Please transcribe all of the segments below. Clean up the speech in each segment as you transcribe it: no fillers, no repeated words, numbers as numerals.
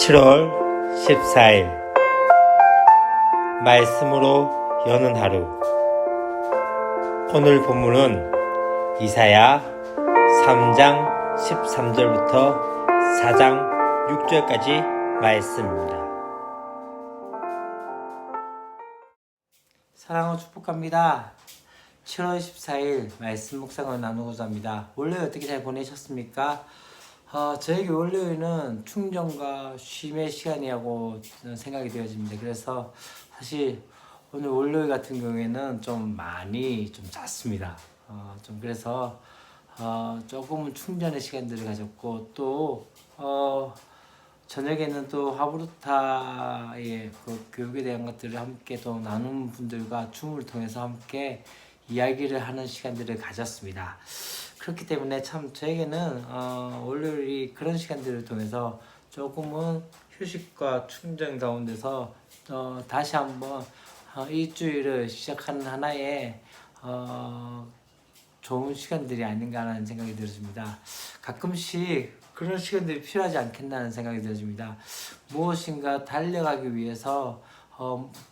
7월 14일 말씀으로 여는 하루. 오늘 본문은 이사야 3장 13절부터 4장 6절까지 말씀입니다. 사랑하고 축복합니다. 7월 14일 말씀 묵상을 나누고자 합니다. 월요일 어떻게 잘 보내셨습니까? 저에게 월요일은 충전과 쉼의 시간이라고 생각이 되어집니다. 그래서 사실 오늘 월요일 같은 경우에는 좀 많이 좀 잤습니다. 그래서 조금은 충전의 시간들을 가졌고 또 저녁에는 또 하브루타의 그 교육에 대한 것들을 함께 또 나누는 분들과 줌을 통해서 함께 이야기를 하는 시간들을 가졌습니다. 그렇기 때문에 참 저에게는 월요일이 그런 시간들을 통해서 조금은 휴식과 충전 가운데서 다시 한번 일주일을 시작하는 하나의 좋은 시간들이 아닌가라는 생각이 들어집니다. 가끔씩 그런 시간들이 필요하지 않겠나는 생각이 들어집니다. 무엇인가 달려가기 위해서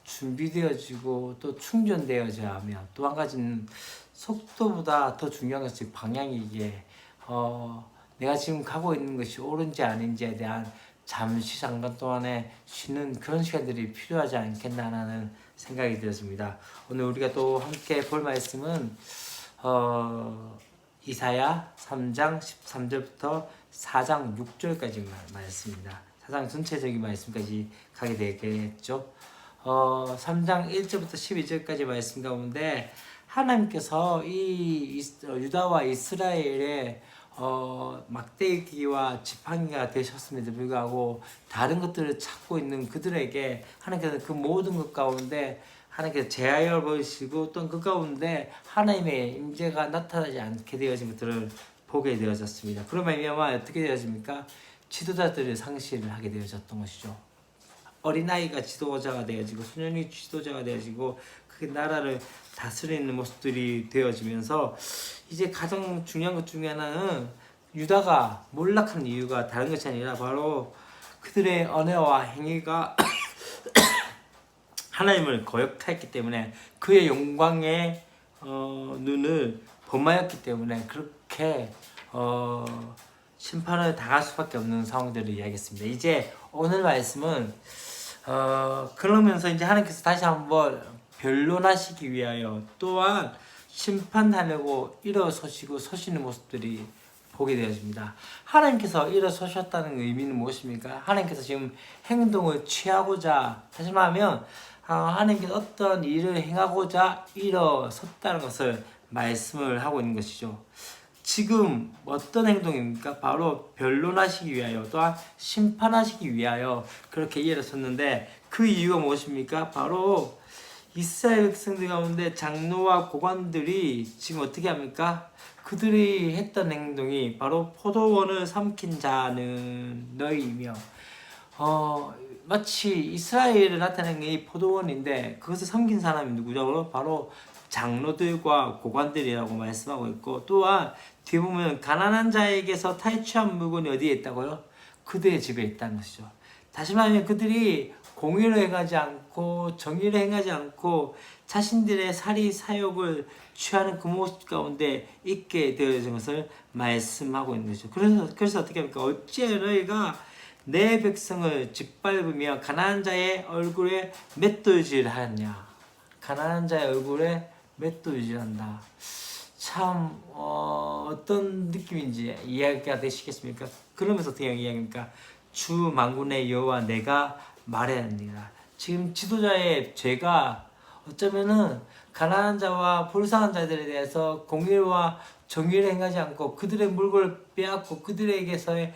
준비되어지고 또 충전되어져야 하며, 또 한 가지는 속도보다 더 중요한 것이 방향이기에 내가 지금 가고 있는 것이 옳은지 아닌지에 대한 잠시 잠깐 동안에 쉬는 그런 시간들이 필요하지 않겠나라는 생각이 들었습니다. 오늘 우리가 또 함께 볼 말씀은 이사야 3장 13절부터 4장 6절까지 말씀입니다. 4장 전체적인 말씀까지 가게 되겠죠. 3장 1절부터 12절까지 말씀 가운데 하나님께서 이 유다와 이스라엘의 막대기와 지팡이가 되셨음에도 불구하고 다른 것들을 찾고 있는 그들에게 하나님께서 그 모든 것 가운데 하나님께서 제하여 보시고 또 그 가운데 하나님의 임재가 나타나지 않게 되어진 것들을 보게 되어졌습니다. 그러면 이아마 어떻게 되어집니까? 지도자들을 상실을 하게 되어졌던 것이죠. 어린아이가 지도자가 되어지고 소년이 지도자가 되어지고 그 나라를 다스리는 모습들이 되어지면서 이제 가장 중요한 것 중에 하나는 유다가 몰락한 이유가 다른 것이 아니라 바로 그들의 언어와 행위가 하나님을 거역하였기 때문에 그의 영광의 눈을 범하였기 때문에 그렇게 심판을 당할 수밖에 없는 상황들을 이야기했습니다. 이제 오늘 말씀은 그러면서 이제 하나님께서 다시 한번 변론하시기 위하여 또한 심판하려고 일어서시고 서시는 모습들이 보게 되어집니다. 하나님께서 일어서셨다는 의미는 무엇입니까? 하나님께서 지금 행동을 취하고자, 다시 말하면 하나님께서 어떤 일을 행하고자 일어섰다는 것을 말씀을 하고 있는 것이죠. 지금 어떤 행동입니까? 바로 변론하시기 위하여 또한 심판하시기 위하여 그렇게 일어섰는데 그 이유가 무엇입니까? 바로 이스라엘 백성들 가운데 장로와 고관들이 지금 어떻게 합니까? 그들이 했던 행동이 바로 포도원을 삼킨 자는 너희이며 마치 이스라엘을 나타내는 이 포도원인데 그것을 삼킨 사람이 누구죠? 바로 장로들과 고관들이라고 말씀하고 있고, 또한 뒤에 보면 가난한 자에게서 탈취한 물건이 어디에 있다고요? 그들의 집에 있다는 것이죠. 다시 말하면 그들이 공의를 행하지 않고 정의를 행하지 않고 자신들의 사리 사욕을 취하는 그 모습 가운데 있게 되어진 것을 말씀하고 있는 것이죠. 그래서 어떻게 합니까? 어찌 너희가 내 백성을 짓밟으며 가난한 자의 얼굴에 맷돌질하였냐? 가난한 자의 얼굴에 맷돌질한다. 참 어떤 느낌인지 이해가 되시겠습니까? 그러면서 어떻게 이야기합니까? 주 만군의 여호와 내가 말하느니라. 지금 지도자의 죄가 어쩌면은 가난한 자와 불쌍한 자들에 대해서 공의와 정의를 행하지 않고 그들의 물건을 빼앗고 그들에게서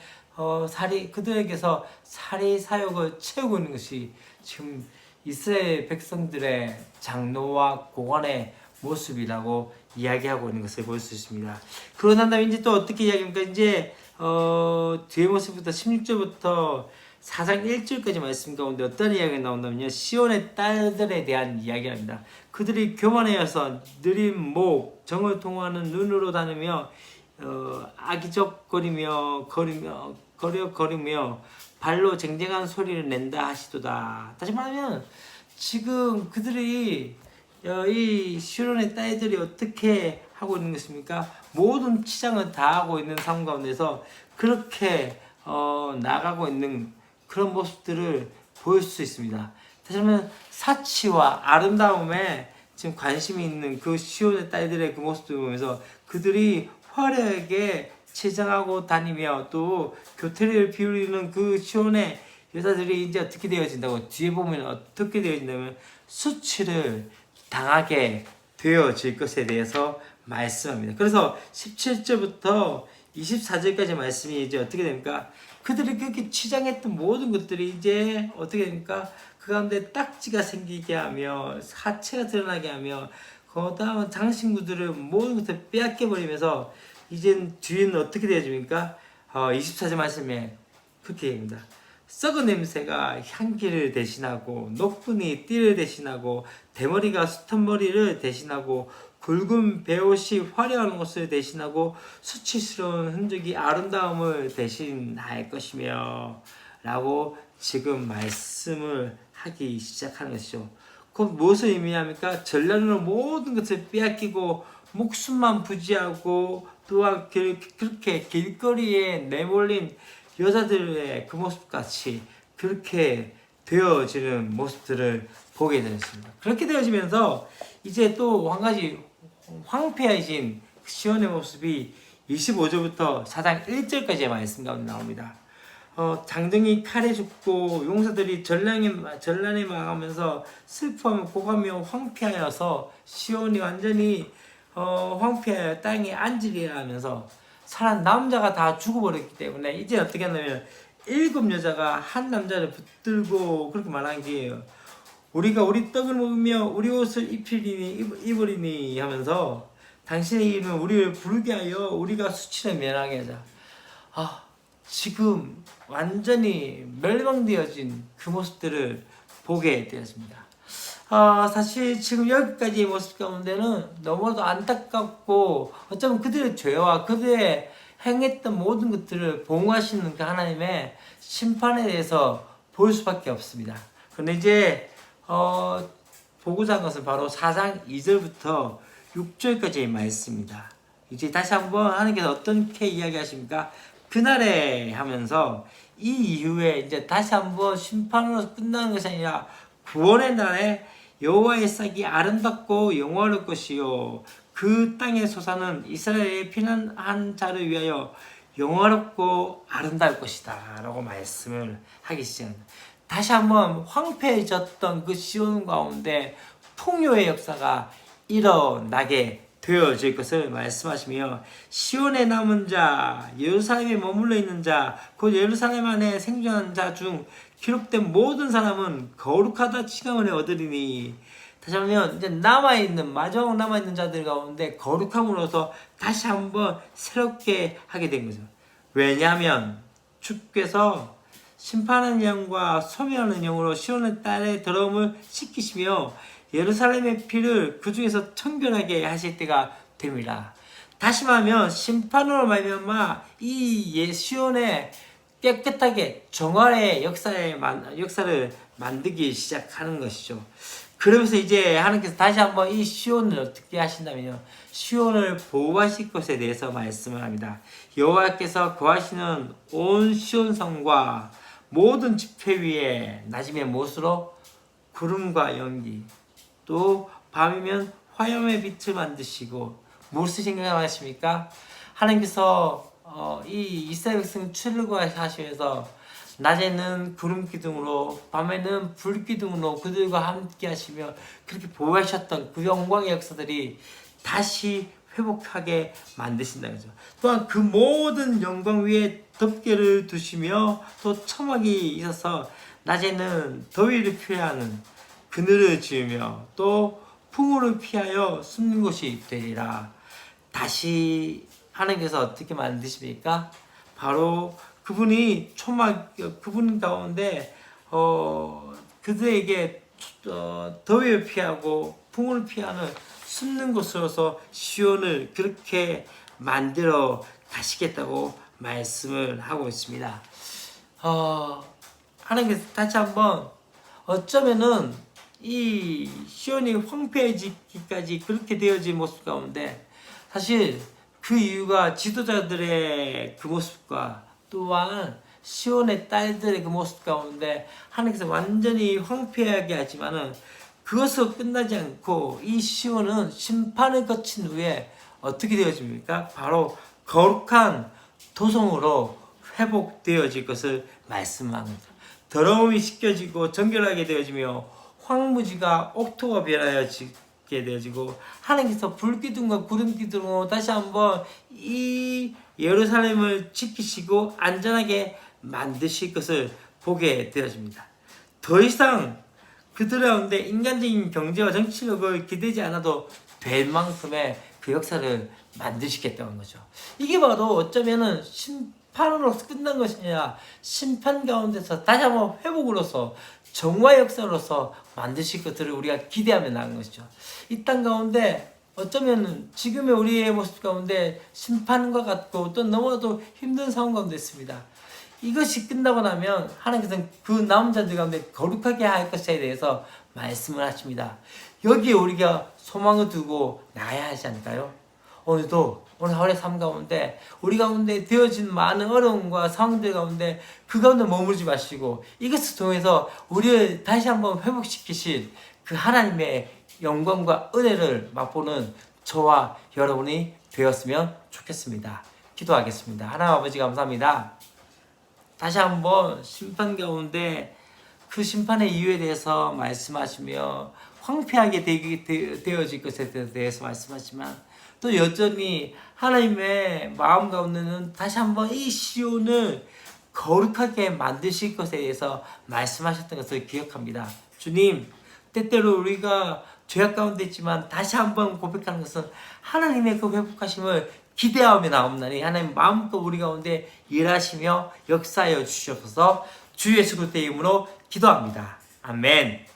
사리 사욕을 채우고 있는 것이 지금 이스라엘 백성들의 장로와 고관의 모습이라고 이야기하고 있는 것을 볼 수 있습니다. 그러고 난 다음에 이제 또 어떻게 이야기합니까? 이제 뒤에 모습부터 16절부터 4장 1절까지 말씀 가운데 어떤 이야기가 나온다면요, 시온의 딸들에 대한 이야기입니다. 그들이 교만하여서 느린 목, 정을 통하는 눈으로 다니며 악의적거리며 거리며 발로 쟁쟁한 소리를 낸다 하시도다. 다시 말하면 지금 그들이 이 시온의 딸들이 어떻게 하고 있는 것입니까? 모든 치장을 다 하고 있는 삶 가운데서 그렇게 나가고 있는 그런 모습들을 보일 수 있습니다. 다시 말하면 사치와 아름다움에 지금 관심이 있는 그 시온의 딸들의 그 모습을 보면서 그들이 화려하게 치장하고 다니며 또 교태를 비우리는 그 시온의 여자들이 이제 어떻게 되어진다고 뒤에 보면 어떻게 되어진다면 수치를 당하게 되어질 것에 대해서 말씀합니다. 그래서 17절부터 24절까지 말씀이 이제 어떻게 됩니까? 그들이 그렇게 치장했던 모든 것들이 이제 어떻게 됩니까? 그 가운데 딱지가 생기게 하며 하체가 드러나게 하며 그 다음 장신구들을 모든 것을 빼앗겨 버리면서 이젠 뒤에는 어떻게 되어집니까? 24절 말씀에 그렇게 됩니다. 썩은 냄새가 향기를 대신하고 노끈이 띠를 대신하고 대머리가 숱한 머리를 대신하고 굵은 베옷이 화려한 옷을 대신하고 수치스러운 흔적이 아름다움을 대신할 것이며 라고 지금 말씀을 하기 시작하는 것이죠. 그 무엇을 의미합니까? 전략으로 모든 것을 빼앗기고 목숨만 부지하고 또한 그렇게 길거리에 내몰린 여자들의 그 모습같이 그렇게 되어지는 모습들을 보게 되었습니다. 그렇게 되어지면서 이제 또 한 가지 황폐해진 시온의 모습이 25절부터 4장 1절까지의 말씀 가운데 나옵니다. 장정이 칼에 죽고 용사들이 전란에 망하면서 슬퍼하며 고가며 황폐하여서 시온이 완전히 황폐하여 땅에 앉으리라 하면서 살아 남자가 다 죽어버렸기 때문에 이제 어떻게 하냐면 7 여자가 한 남자를 붙들고 그렇게 말한 게 우리가 우리 떡을 먹으며 우리 옷을 입으리니 하면서 당신의 이름은 우리를 부르게 하여 우리가 수치를 면하게 하자. 지금 완전히 멸망되어진 그 모습들을 보게 되었습니다. 사실 지금 여기까지의 모습 가운데는 너무나도 안타깝고 어쩌면 그들의 죄와 그들의 행했던 모든 것들을 보응하시는 그 하나님의 심판에 대해서 볼 수밖에 없습니다. 그런데 이제 보고자 한 것은 바로 4장 2절부터 6절까지의 말씀입니다. 이제 다시 한번 하나님께서 어떻게 이야기하십니까? 그날에 하면서 이 이후에 이제 다시 한번 심판으로 끝나는 것이 아니라 구원의 날에 여호와의 싹이 아름답고 영화로울 것이요 그 땅의 소사는 이스라엘의 피난한 자를 위하여 영화롭고 아름다울 것이다 라고 말씀을 하기 시작합니다. 다시 한번 황폐해졌던 그 시온 가운데 통요의 역사가 일어나게 되어질 것을 말씀하시며 시온에 남은 자, 예루살렘에 머물러 있는 자, 곧 예루살렘 안에 생존한 자 중 기록된 모든 사람은 거룩하다 칭함을 얻으리니 다시 하면 이제 마지막 남아있는 자들 가운데 거룩함으로써 다시 한번 새롭게 하게 된 거죠. 왜냐하면 주께서 심판하는 영과 소멸하는 영으로 시온의 딸의 더러움을 씻기시며 예루살렘의 피를 그 중에서 청결하게 하실 때가 됩니다. 다시 말하면 심판으로 말미암아 이 시온의 깨끗하게 정화의 역사를 만들기 시작하는 것이죠. 그러면서 이제 하나님께서 다시 한번 이 시온을 어떻게 하신다면요, 시온을 보호하실 것에 대해서 말씀을 합니다. 여호와께서 거하시는 온 시온성과 모든 지폐 위에 낮임의 못으로 구름과 연기, 또 밤이면 화염의 빛을 만드시고 무엇을 생각하십니까? 하나님께서 이 이스라엘 백성 출애굽하시면서 낮에는 구름 기둥으로 밤에는 불 기둥으로 그들과 함께 하시며 그렇게 보호하셨던 그 영광의 역사들이 다시 회복하게 만드신다는 거죠. 또한 그 모든 영광 위에 덮개를 두시며 또 처막이 있어서 낮에는 더위를 피하는 그늘을 지으며 또 풍우를 피하여 숨는 곳이 되리라. 다시 하나님께서 어떻게 만드십니까? 바로 그분이 그분 가운데 그들에게 더위를 피하고 풍우를 피하는 숨는 곳으로서 시온을 그렇게 만들어 가시겠다고 말씀을 하고 있습니다. 하나님께서 다시 한번 어쩌면은 이 시온이 황폐해지기까지 그렇게 되어진 모습 가운데 사실 그 이유가 지도자들의 그 모습과 또한 시온의 딸들의 그 모습 가운데 하나님께서 완전히 황폐하게 하지만은 그것으로 끝나지 않고 이 시온은 심판을 거친 후에 어떻게 되어집니까? 바로 거룩한 도성으로 회복되어질 것을 말씀합니다. 더러움이 씻겨지고 정결하게 되어지며 황무지가 옥토가 변하여지게 되어지고 하나님께서 불기둥과 구름기둥으로 다시 한번 이 예루살렘을 지키시고 안전하게 만드실 것을 보게 되어집니다. 더 이상 그들 가운데 인간적인 경제와 정치력을 기대지 않아도 될 만큼의 그 역사를 만드시겠다는 거죠. 이게 바로 어쩌면은 심판으로서 끝난 것이 아니라 심판 가운데서 다시 한번 회복으로서 정화의 역사로서 만드실 것들을 우리가 기대하며 나가는 것이죠. 이 땅 가운데 어쩌면 지금의 우리의 모습 가운데 심판과 같고 또 너무나도 힘든 상황 가운데 있습니다. 이것이 끝나고 나면 하나님께서는 그 남은 자들 가운데 거룩하게 할 것에 대해서 말씀을 하십니다. 여기에 우리가 소망을 두고 나가야 하지 않을까요? 오늘도 오늘 하루의 삶 가운데 우리 가운데 되어진 많은 어려움과 상황들 가운데 그 가운데 머무르지 마시고 이것을 통해서 우리를 다시 한번 회복시키실 그 하나님의 영광과 은혜를 맛보는 저와 여러분이 되었으면 좋겠습니다. 기도하겠습니다. 하나님 아버지 감사합니다. 다시 한번 심판 가운데 그 심판의 이유에 대해서 말씀하시며 황폐하게 되어질 것에 대해서 말씀하시지만 또 여전히 하나님의 마음 가운데는 다시 한번 이 시온을 거룩하게 만드실 것에 대해서 말씀하셨던 것을 기억합니다. 주님, 때때로 우리가 죄악 가운데 있지만 다시 한번 고백하는 것은 하나님의 그 회복하심을 기대하며 나옵나니 하나님 마음껏 우리 가운데 일하시며 역사하여 주시옵소서. 주 예수 그리스도의 이름으로 기도합니다. 아멘.